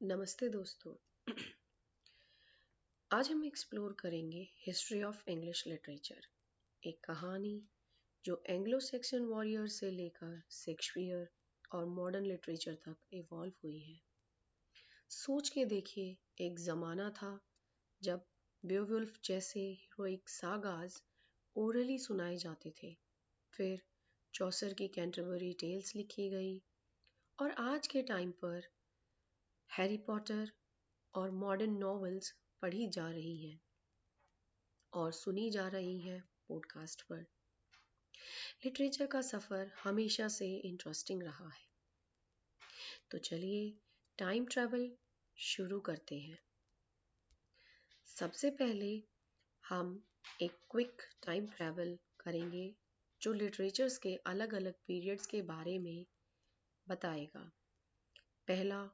नमस्ते दोस्तों। आज हम एक्सप्लोर करेंगे हिस्ट्री ऑफ इंग्लिश लिटरेचर, एक कहानी जो एंग्लो सैक्सन वॉरियर से लेकर शेक्सपियर और मॉडर्न लिटरेचर तक इवॉल्व हुई है। सोच के देखिए, एक ज़माना था जब बेवुल्फ जैसे हीरोइक सागाज ओरली सुनाए जाते थे, फिर चौसर की कैंटरबरी टेल्स लिखी गई और आज के टाइम पर हैरी पॉटर और मॉडर्न नॉवेल्स पढ़ी जा रही हैं और सुनी जा रही हैं पॉडकास्ट पर। लिटरेचर का सफ़र हमेशा से इंटरेस्टिंग रहा है। तो चलिए टाइम ट्रैवल शुरू करते हैं। सबसे पहले हम एक क्विक टाइम ट्रैवल करेंगे जो लिटरेचर्स के अलग अलग पीरियड्स के बारे में बताएगा। पहला,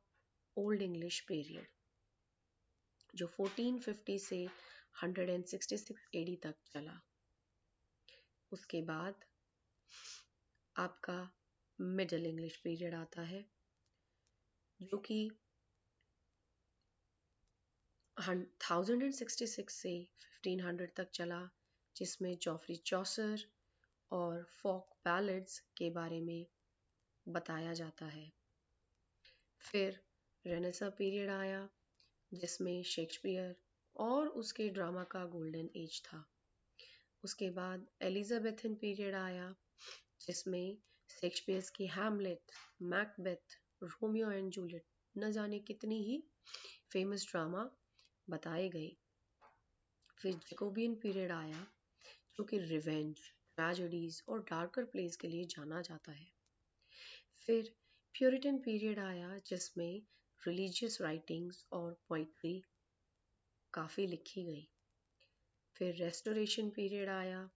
ओल्ड इंग्लिश पीरियड जो 1450 से 166 एडी तक चला। उसके बाद आपका मिडिल इंग्लिश पीरियड आता है जो कि 1066 से 1500 तक चला, जिसमें जॉफरी चौसर और फोक बैलेड्स के बारे में बताया जाता है। फिर रेनेसा पीरियड आया जिसमें शेक्सपियर और उसके ड्रामा का गोल्डन एज था। उसके बाद एलिजाबेथन पीरियड आया जिसमें शेक्सपियर की Hamlet, Macbeth, Romeo and Juliet न जाने कितनी ही फेमस ड्रामा बताए गए। फिर जैकोबियन पीरियड आया जो कि रिवेंज, ट्रेजेडीज और डार्कर प्लेस के लिए जाना जाता है। फिर प्यूरिटन पीरियड आया जिसमें रिलीजियस राइटिंग्स और पोइट्री काफ़ी लिखी गई। फिर रेस्टोरेशन पीरियड आया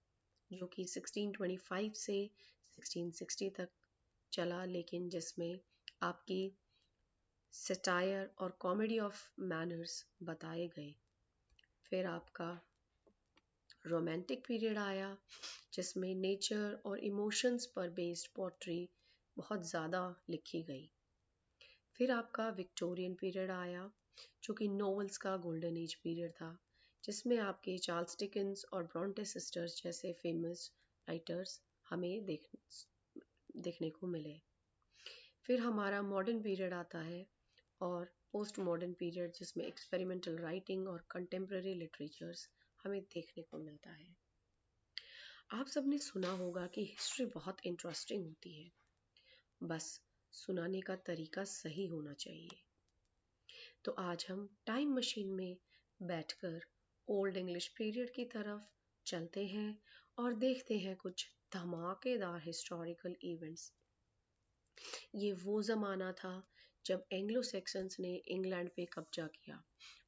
जो कि 1625 से 1660 तक चला, लेकिन जिसमें आपकी सटायर और कॉमेडी ऑफ मैनर्स बताए गए। फिर आपका रोमांटिक पीरियड आया जिसमें नेचर और इमोशंस पर बेस्ड पोट्री बहुत ज़्यादा लिखी गई। फिर आपका विक्टोरियन पीरियड आया जो कि नॉवेल्स का गोल्डन एज पीरियड था, जिसमें आपके चार्ल्स डिकेंस और ब्रॉन्टे सिस्टर्स जैसे फेमस राइटर्स हमें देखने को मिले। फिर हमारा मॉडर्न पीरियड आता है और पोस्ट मॉडर्न पीरियड जिसमें एक्सपेरिमेंटल राइटिंग और कंटेम्प्रेरी लिटरेचर्स हमें देखने को मिलता है। आप सबने सुना होगा कि हिस्ट्री बहुत इंटरेस्टिंग होती है, बस सुनाने का तरीका सही होना चाहिए। तो आज हम टाइम मशीन में बैठकर ओल्ड इंग्लिश पीरियड की तरफ चलते हैं और देखते हैं कुछ धमाकेदार हिस्टोरिकल इवेंट्स। ये वो ज़माना था जब एंग्लो सैक्सन्स ने इंग्लैंड पे कब्जा किया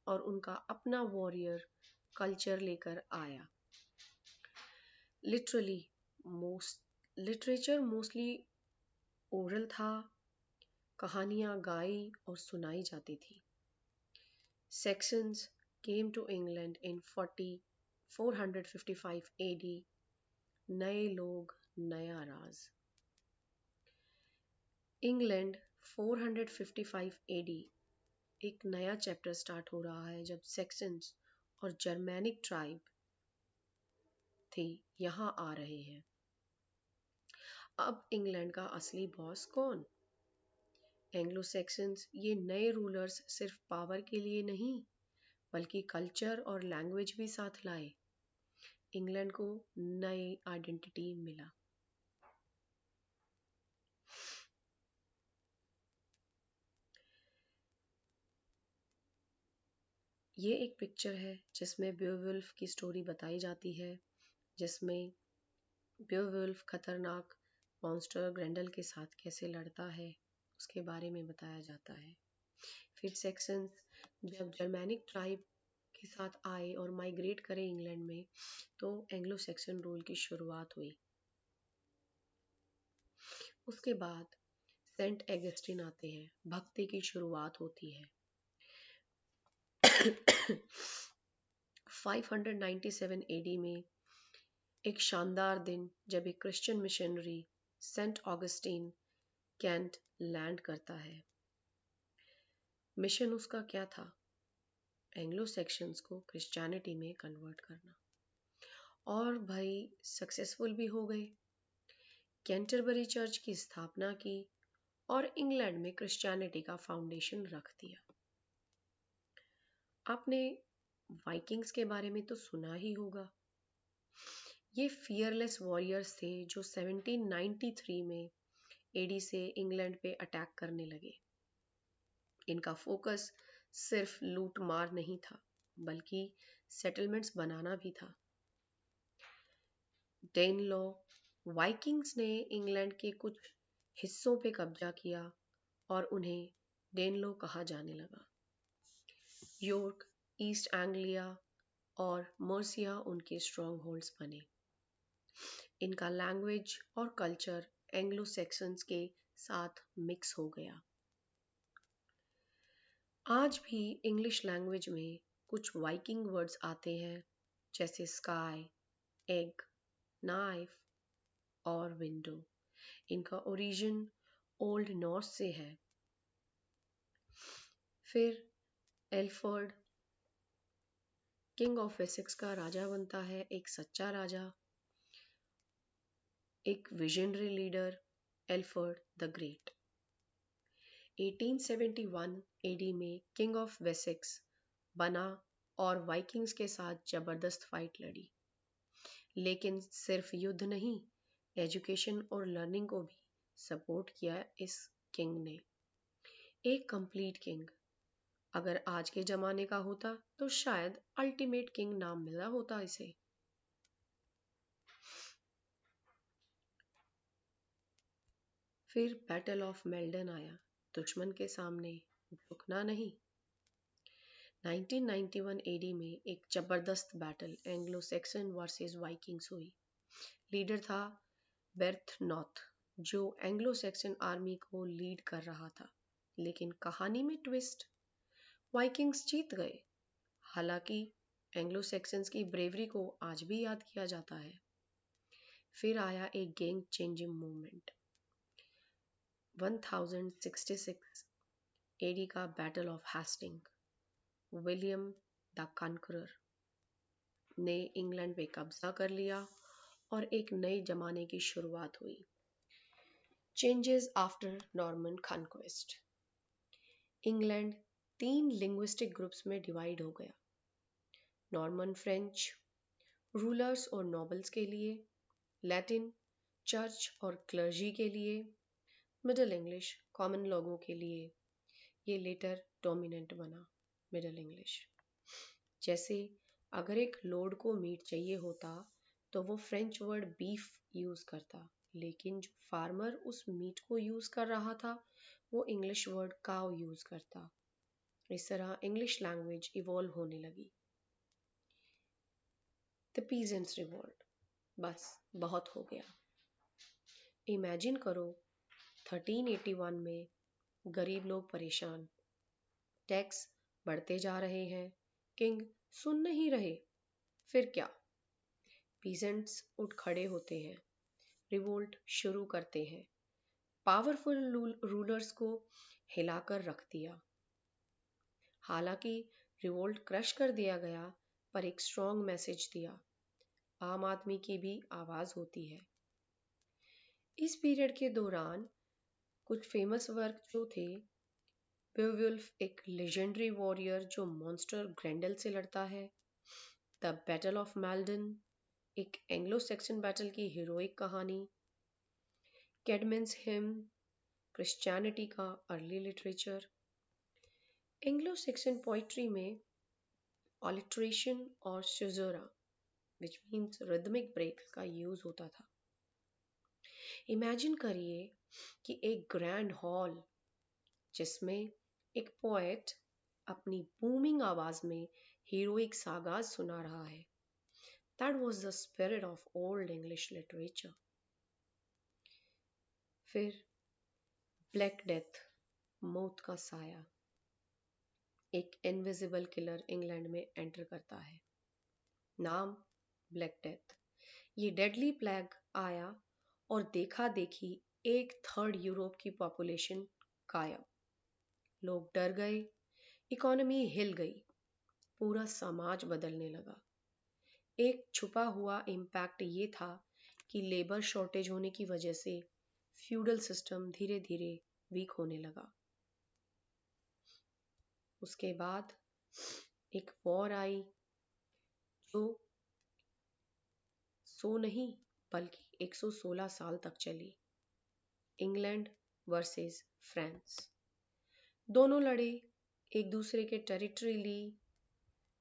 और उनका अपना वॉरियर कल्चर लेकर आया। लिटरेचर मोस्टली ओरल था, कहानियाँ गाई और सुनाई जाती थी। Saxons came to England in 455 AD। नए लोग, नया राज। इंग्लैंड 455 AD एक नया चैप्टर स्टार्ट हो रहा है जब सेक्सन्स और जर्मैनिक ट्राइब थे यहाँ आ रहे हैं। अब इंग्लैंड का असली बॉस कौन? एंग्लो सैक्सन्स ये नए रूलर्स सिर्फ पावर के लिए नहीं बल्कि कल्चर और लैंग्वेज भी साथ लाए। इंग्लैंड को नई आइडेंटिटी मिला। ये एक पिक्चर है जिसमें बेवुल्फ की स्टोरी बताई जाती है, जिसमें बेवुल्फ खतरनाक मॉन्स्टर ग्रेंडल के साथ कैसे लड़ता है उसके बारे में बताया जाता है। फिर सेक्सन्स जब जर्मैनिक ट्राइब के साथ आए और माइग्रेट करे इंग्लैंड में, तो एंग्लो सैक्सन रूल की शुरुआत हुई। उसके बाद सेंट एगस्टिन आते हैं, भक्ति की शुरुआत होती है। 597 एडी में एक शानदार दिन जब एक Christian missionary Saint Augustine Kent land करता है। मिशन उसका क्या था? एंग्लो सेक्शंस को क्रिश्चियनिटी में कन्वर्ट करना। और भाई सक्सेसफुल भी हो गए। कैंटरबरी चर्च की स्थापना की और इंग्लैंड में क्रिश्चियनिटी का फाउंडेशन रख दिया। आपने वाइकिंग्स के बारे में तो सुना ही होगा। ये फियरलेस वॉरियर्स थे जो 1793 में एडी से इंग्लैंड पे अटैक करने लगे। इनका फोकस सिर्फ लूट मार नहीं था, बल्कि सेटलमेंट्स बनाना भी था। डेनलॉ वाइकिंग्स ने इंग्लैंड के कुछ हिस्सों पे कब्जा किया और उन्हें डेनलॉ कहा जाने लगा। यॉर्क, ईस्ट एंग्लिया और मर्सिया उनके स्ट्रॉन्ग होल्ड्स बने। इनका लैंग्वेज और कल्चर एंग्लो सैक्सन्स के साथ मिक्स हो गया। आज भी इंग्लिश लैंग्वेज में कुछ वाइकिंग वर्ड्स आते हैं, जैसे स्काई, एग, नाइफ और विंडो। इनका ओरिजिन ओल्ड नॉर्स से है। फिर एल्फर्ड किंग ऑफ वेसेक्स का राजा बनता है, एक सच्चा राजा, एक visionary leader, Alfred the Great. 1871 AD में किंग ऑफ वेसेक्स बना और वाइकिंग्स के साथ जबरदस्त फाइट लड़ी। लेकिन सिर्फ युद्ध नहीं, एजुकेशन और लर्निंग को भी सपोर्ट किया इस किंग ने। एक कंप्लीट किंग। अगर आज के जमाने का होता तो शायद अल्टीमेट किंग नाम मिला होता इसे। फिर बैटल ऑफ मेल्डन आया, दुश्मन के सामने झुकना नहीं। 1991 एडी में एक जबरदस्त battle Anglo Saxon versus Vikings हुई। लीडर था बेर्थनॉथ, जो एंग्लो सैक्सन आर्मी को लीड कर रहा था। लेकिन कहानी में ट्विस्ट, वाइकिंग्स जीत गए। हालांकि एंग्लो सैक्सन्स की ब्रेवरी को आज भी याद किया जाता है। फिर आया एक गेम चेंजिंग मूवमेंट। 1066 एडी का battle of Hasting. William the Conqueror ने इंग्लैंड पे कब्जा कर लिया और एक नए जमाने की शुरुआत हुई। Changes after Norman conquest. England 3 linguistic groups में डिवाइड हो गया। नॉर्मन फ्रेंच रूलर्स और नोबल्स के लिए, लैटिन चर्च और क्लर्जी के लिए, मिडिल इंग्लिश कॉमन लोगों के लिए। ये लेटर डोमिनेंट बना मिडिल इंग्लिश। जैसे अगर एक लॉर्ड को मीट चाहिए होता तो वो फ्रेंच वर्ड बीफ यूज करता, लेकिन जो फार्मर उस मीट को यूज कर रहा था वो इंग्लिश वर्ड काउ यूज करता। इस तरह इंग्लिश लैंग्वेज इवॉल्व होने लगी। The peasants revolt. बस बहुत हो गया। इमेजिन करो 1381 में गरीब लोग परेशान, टैक्स बढ़ते जा रहे हैं, किंग सुन नहीं रहे। फिर क्या? पीजेंट्स उठ खड़े होते हैं, रिवोल्ट शुरू करते हैं। पावरफुल रूलर्स को हिलाकर रख दिया। हालांकि रिवोल्ट क्रश कर दिया गया, पर एक स्ट्रॉन्ग मैसेज दिया। आम आदमी की भी आवाज होती है। इस पीरियड के दौरान कुछ फेमस वर्क जो थे, बेवुल्फ एक लेजेंडरी वॉरियर जो मॉन्स्टर ग्रेंडल से लड़ता है, द बैटल ऑफ मेल्डन एक एंग्लो सैक्सन बैटल की हीरोइक कहानी, कैडमन्स हिम क्रिश्चियनिटी का early literature. Anglo Saxon poetry में ऑलिट्रेशन और सिजोरा विच मीन्स रिदमिक ब्रेक्स का यूज होता था। इमेजिन करिए कि एक ग्रैंड हॉल जिसमें एक पोएट अपनी बूमिंग आवाज में हीरोइक सागाज सुना रहा है। That was the spirit of old English literature. फिर ब्लैक डेथ, मौत का साया। एक इनविजिबल किलर इंग्लैंड में एंटर करता है। नाम ब्लैक डेथ। ये डेडली प्लेग आया और देखा देखी 1/3 यूरोप की पॉपुलेशन गायब। लोग डर गए, इकोनॉमी हिल गई, पूरा समाज बदलने लगा। एक छुपा हुआ इम्पैक्ट ये था कि लेबर शॉर्टेज होने की वजह से फ्यूडल सिस्टम धीरे धीरे वीक होने लगा। उसके बाद एक वॉर आई जो 100 नहीं बल्कि 116 साल तक चली। इंग्लैंड वर्सेस फ्रांस, दोनों लड़े, एक दूसरे के टेरिटरी ली,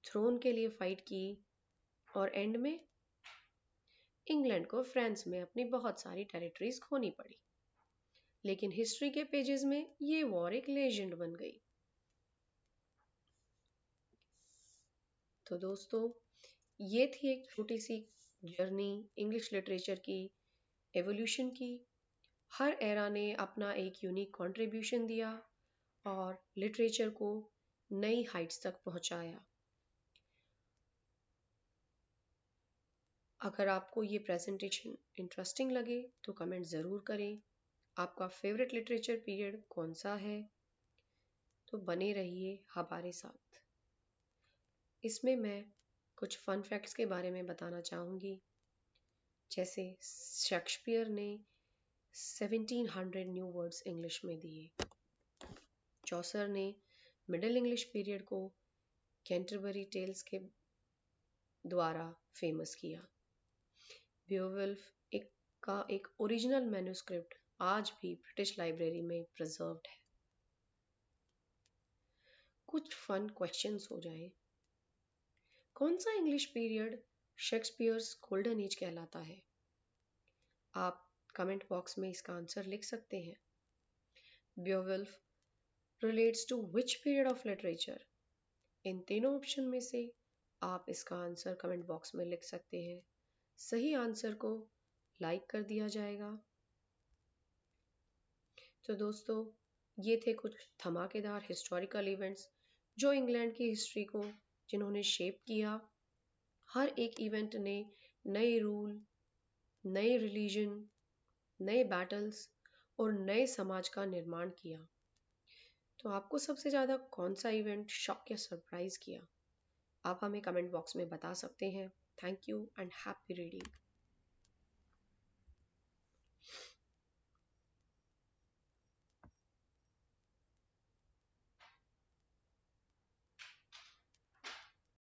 थ्रोन के लिए फाइट की, और एंड में इंग्लैंड को फ्रांस में अपनी बहुत सारी टेरिटरीज खोनी पड़ी। लेकिन हिस्ट्री के पेजेस में ये वॉर एक लेजेंड बन गई। तो दोस्तों, ये थी एक छोटी सी जर्नी इंग्लिश लिटरेचर की एवोल्यूशन की। हर एरा ने अपना एक यूनिक कंट्रीब्यूशन दिया और लिटरेचर को नई हाइट्स तक पहुंचाया। अगर आपको ये प्रेजेंटेशन इंटरेस्टिंग लगे तो कमेंट ज़रूर करें। आपका फेवरेट लिटरेचर पीरियड कौन सा है? तो बने रहिए हमारे साथ। इसमें मैं कुछ फन फैक्ट्स के बारे में बताना चाहूँगी। जैसे शेक्सपियर ने 1700 न्यू वर्ड्स इंग्लिश में दिए। चौसर ने मिडिल इंग्लिश पीरियड को कैंटरबरी टेल्स के द्वारा फेमस किया। बेओवुल्फ का एक ओरिजिनल मैन्युस्क्रिप्ट आज भी ब्रिटिश लाइब्रेरी में प्रिजर्व्ड है। कुछ फन क्वेश्चंस हो जाए। कौन सा English period Shakespeare's golden age कहलाता है? आप कमेंट बॉक्स में इसका आंसर लिख सकते हैं। Beowulf relates to which period of literature? इन तीनों ऑप्शन में से आप इसका आंसर कमेंट बॉक्स में लिख सकते हैं। सही आंसर को लाइक कर दिया जाएगा। तो दोस्तों, ये थे कुछ धमाकेदार हिस्टोरिकल इवेंट्स जो इंग्लैंड की हिस्ट्री को जिन्होंने शेप किया। हर एक इवेंट ने नए रूल, नए रिलीजन, नए बैटल्स और नए समाज का निर्माण किया। तो आपको सबसे ज़्यादा कौन सा इवेंट शॉक या सरप्राइज किया? आप हमें कमेंट बॉक्स में बता सकते हैं। Thank you and happy reading.